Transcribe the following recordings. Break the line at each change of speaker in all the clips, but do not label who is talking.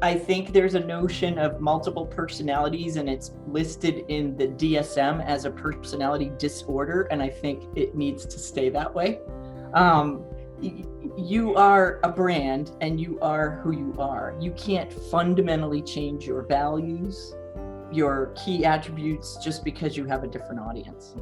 I think there's a notion of multiple personalities, and it's listed in the DSM as a personality disorder, and I think it needs to stay that way. You are a brand, and you are who you are. You can't fundamentally change your values, your key attributes, just because you have a different audience.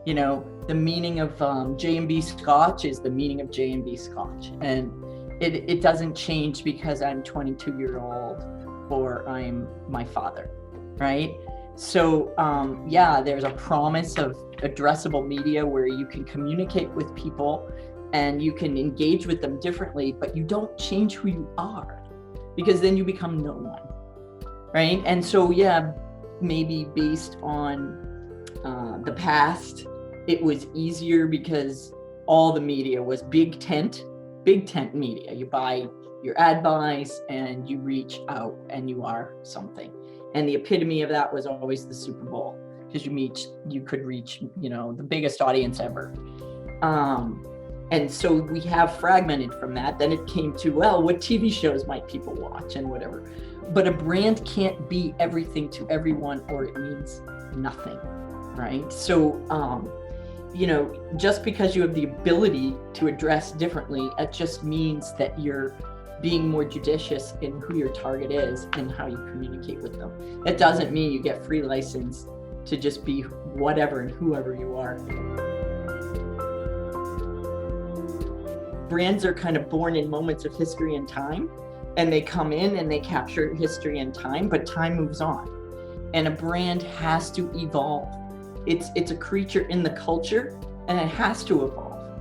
You know, the meaning of J&B Scotch is the meaning of J&B Scotch, and it doesn't change because I'm 22-year-old or I'm my father, right? So yeah, there's a promise of addressable media where you can communicate with people and you can engage with them differently, but you don't change who you are, because then you become no one, right? And so yeah, maybe based on the past, it was easier because all the media was big tent media. You buy your ad buys and you reach out and you are something. And the epitome of that was always the Super Bowl, because you could reach, you know, the biggest audience ever. And so we have fragmented from that. Then it came to, well, what TV shows might people watch and whatever. But a brand can't be everything to everyone, or it means nothing, right? So you know, just because you have the ability to address differently, it just means that you're being more judicious in who your target is and how you communicate with them. That doesn't mean you get free license to just be whatever and whoever you are. Brands are kind of born in moments of history and time, and they come in and they capture history and time, but time moves on. And a brand has to evolve. It's a creature in the culture, and it has to evolve.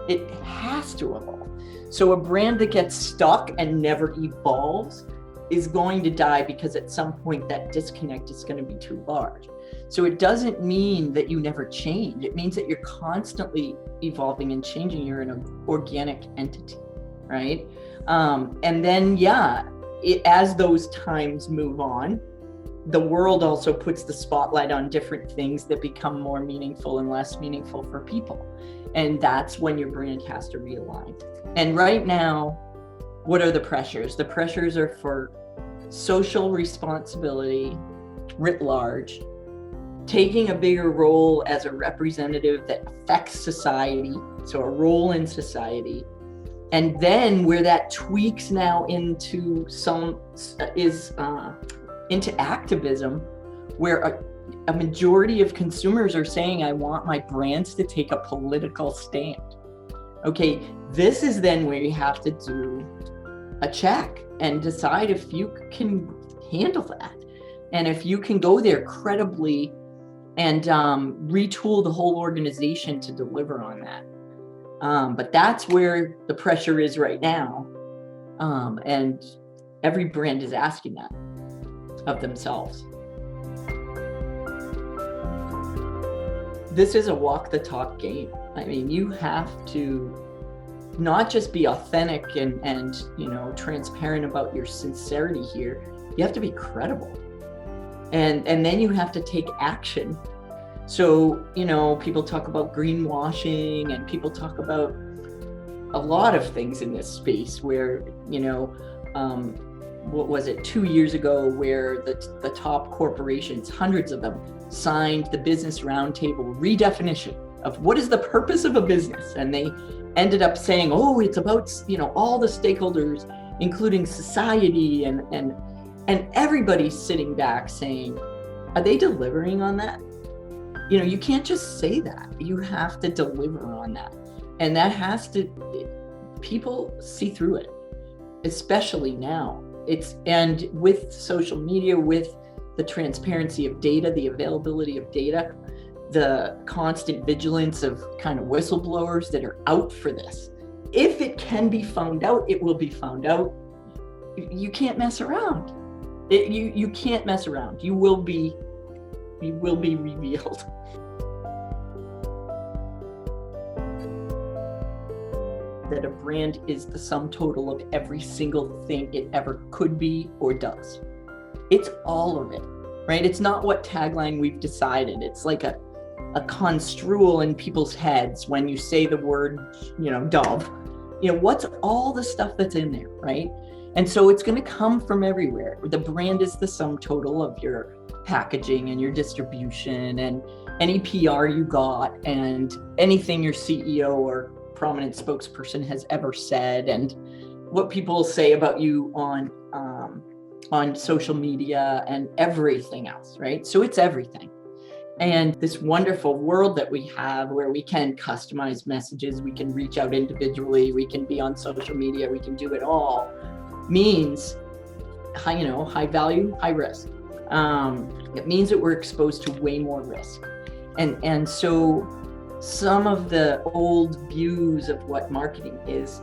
It has to evolve. So a brand that gets stuck and never evolves is going to die, because at some point that disconnect is going to be too large. So it doesn't mean that you never change. It means that you're constantly evolving and changing. You're an organic entity, right? And then, yeah, as those times move on, the world also puts the spotlight on different things that become more meaningful and less meaningful for people. And that's when your brand has to realign. And right now, what are the pressures? The pressures are for social responsibility writ large, taking a bigger role as a representative that affects society, so a role in society. And then where that tweaks now into into activism, where a majority of consumers are saying, I want my brands to take a political stand. Okay, this is then where you have to do a check and decide if you can handle that. And if you can go there credibly and retool the whole organization to deliver on that. But that's where the pressure is right now. And every brand is asking that of themselves. This is a walk the talk game. I mean, you have to not just be authentic and you know, transparent about your sincerity here. You have to be credible. And then you have to take action. So, you know, people talk about greenwashing, and people talk about a lot of things in this space where, you know, what was it, 2 years ago, where the top corporations, hundreds of them, signed the Business Roundtable redefinition of what is the purpose of a business. And they ended up saying, oh, it's about, you know, all the stakeholders, including society, and everybody's sitting back saying, are they delivering on that? You know, you can't just say that. You have to deliver on that. And that has to, people see through it, especially now. And with social media, with the transparency of data, the availability of data, the constant vigilance of kind of whistleblowers that are out for this. If it can be found out, it will be found out. You can't mess around. You can't mess around. You will be revealed. That a brand is the sum total of every single thing it ever could be or does. It's all of it, right? It's not what tagline we've decided. It's like a construal in people's heads when you say the word, you know, Dove. You know, what's all the stuff that's in there, right? And so it's going to come from everywhere. The brand is the sum total of your packaging and your distribution and any PR you got and anything your CEO or prominent spokesperson has ever said and what people say about you on social media and everything else, right? So it's everything. And this wonderful world that we have where we can customize messages, we can reach out individually, we can be on social media, we can do it all, means high value, high risk. It means that we're exposed to way more risk. And so some of the old views of what marketing is,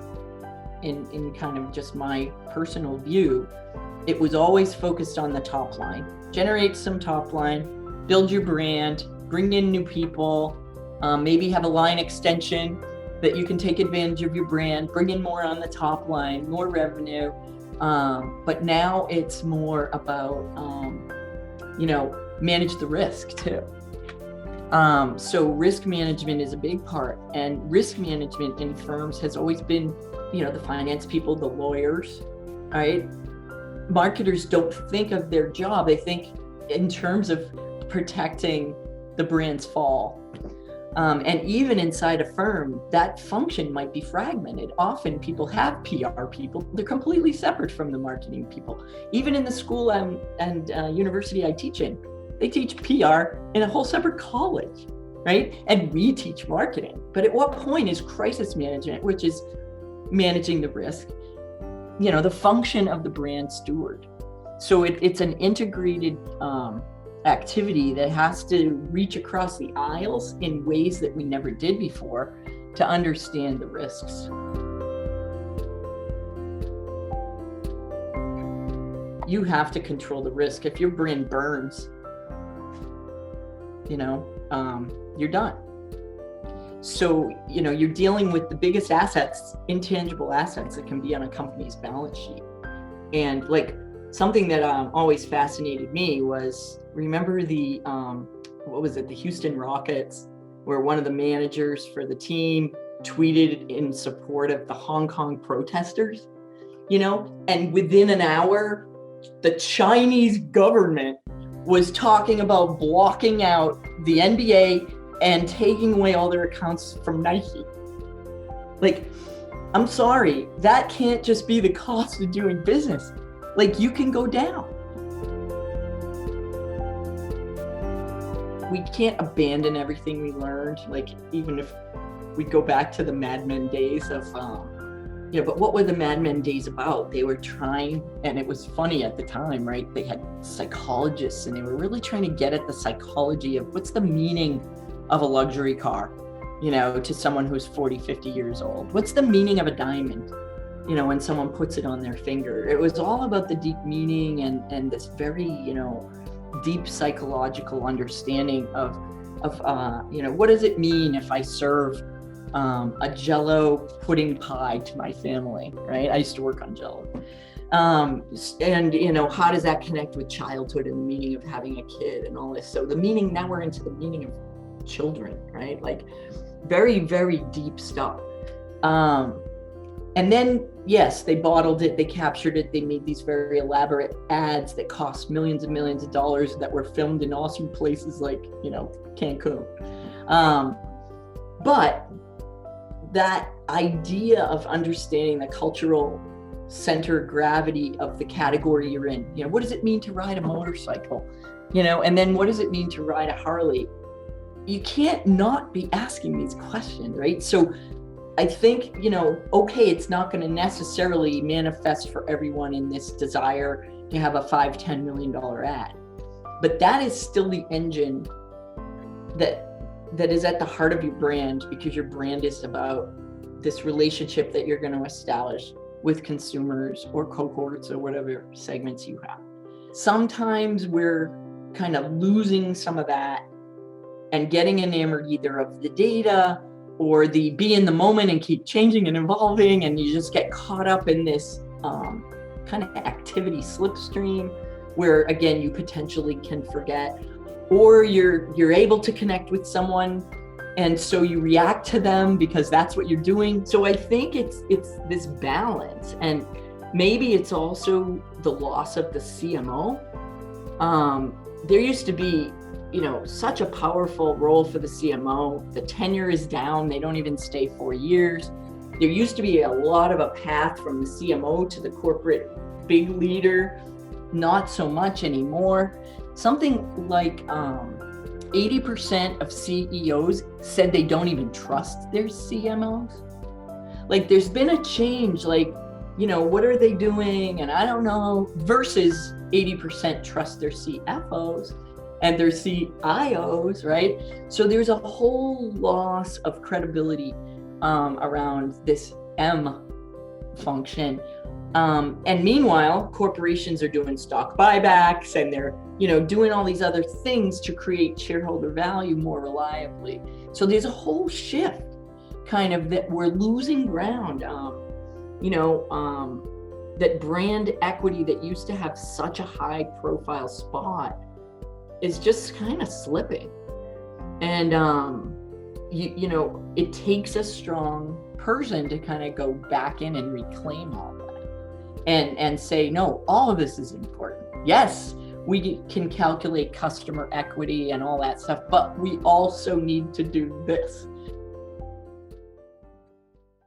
in kind of just my personal view, it was always focused on the top line. Generate some top line, build your brand, bring in new people, maybe have a line extension that you can take advantage of your brand, bring in more on the top line, more revenue. But now it's more about, manage the risk too. So risk management is a big part, and risk management in firms has always been, the finance people, the lawyers, right? Marketers don't think of their job. They think in terms of protecting the brand's fall. And even inside a firm, that function might be fragmented. Often people have PR people. They're completely separate from the marketing people. Even in the school and university I teach in, they teach PR in a whole separate college, right? And we teach marketing. But at what point is crisis management, which is managing the risk, the function of the brand steward? So it's an integrated activity that has to reach across the aisles in ways that we never did before to understand the risks. You have to control the risk. If your brand burns, you're done. So, you're dealing with the biggest assets, intangible assets that can be on a company's balance sheet. And something that always fascinated me was, remember the Houston Rockets, where one of the managers for the team tweeted in support of the Hong Kong protesters, and within an hour, the Chinese government was talking about blocking out the NBA and taking away all their accounts from Nike. I'm sorry, that can't just be the cost of doing business. You can go down. We can't abandon everything we learned. Even if we go back to the Mad Men days of, but what were the Mad Men days about? They were trying, and it was funny at the time, right? They had psychologists and they were really trying to get at the psychology of what's the meaning of a luxury car, to someone who's 40, 50 years old. What's the meaning of a diamond, when someone puts it on their finger? It was all about the deep meaning and this very, deep psychological understanding of what does it mean if I serve a Jell-O pudding pie to my family, right? I used to work on Jell-O. And how does that connect with childhood and the meaning of having a kid and all this? So the meaning, now we're into the meaning of children, right? Very, very deep stuff. And then, yes, they bottled it, they captured it, they made these very elaborate ads that cost millions and millions of dollars that were filmed in awesome places like, Cancun. But that idea of understanding the cultural center of gravity of the category you're in, what does it mean to ride a motorcycle? And then what does it mean to ride a Harley? You can't not be asking these questions, right? So I think, okay, it's not going to necessarily manifest for everyone in this desire to have a $5-10 million ad, but that is still the engine that is at the heart of your brand, because your brand is about this relationship that you're going to establish with consumers or cohorts or whatever segments you have. Sometimes we're kind of losing some of that and getting enamored either of the data or the be in the moment and keep changing and evolving, and you just get caught up in this kind of activity slipstream where, again, you potentially can forget, or you're able to connect with someone and so you react to them because that's what you're doing. So I think it's this balance, and Maybe it's also the loss of the CMO. There used to be, such a powerful role for the CMO. The tenure is down. They don't even stay 4 years. There used to be a lot of a path from the CMO to the corporate big leader. Not so much anymore. Something like 80% of CEOs said they don't even trust their CMOs. Like, there's been a change, like, what are they doing? And I don't know, versus 80% trust their CFOs and their CIOs, right? So there's a whole loss of credibility around this M function. And meanwhile, corporations are doing stock buybacks and they're, doing all these other things to create shareholder value more reliably. So there's a whole shift kind of that we're losing ground. That brand equity that used to have such a high profile spot is just kind of slipping. And, it takes a strong person to kind of go back in and reclaim all that and say, no, all of this is important. Yes, we can calculate customer equity and all that stuff, but we also need to do this.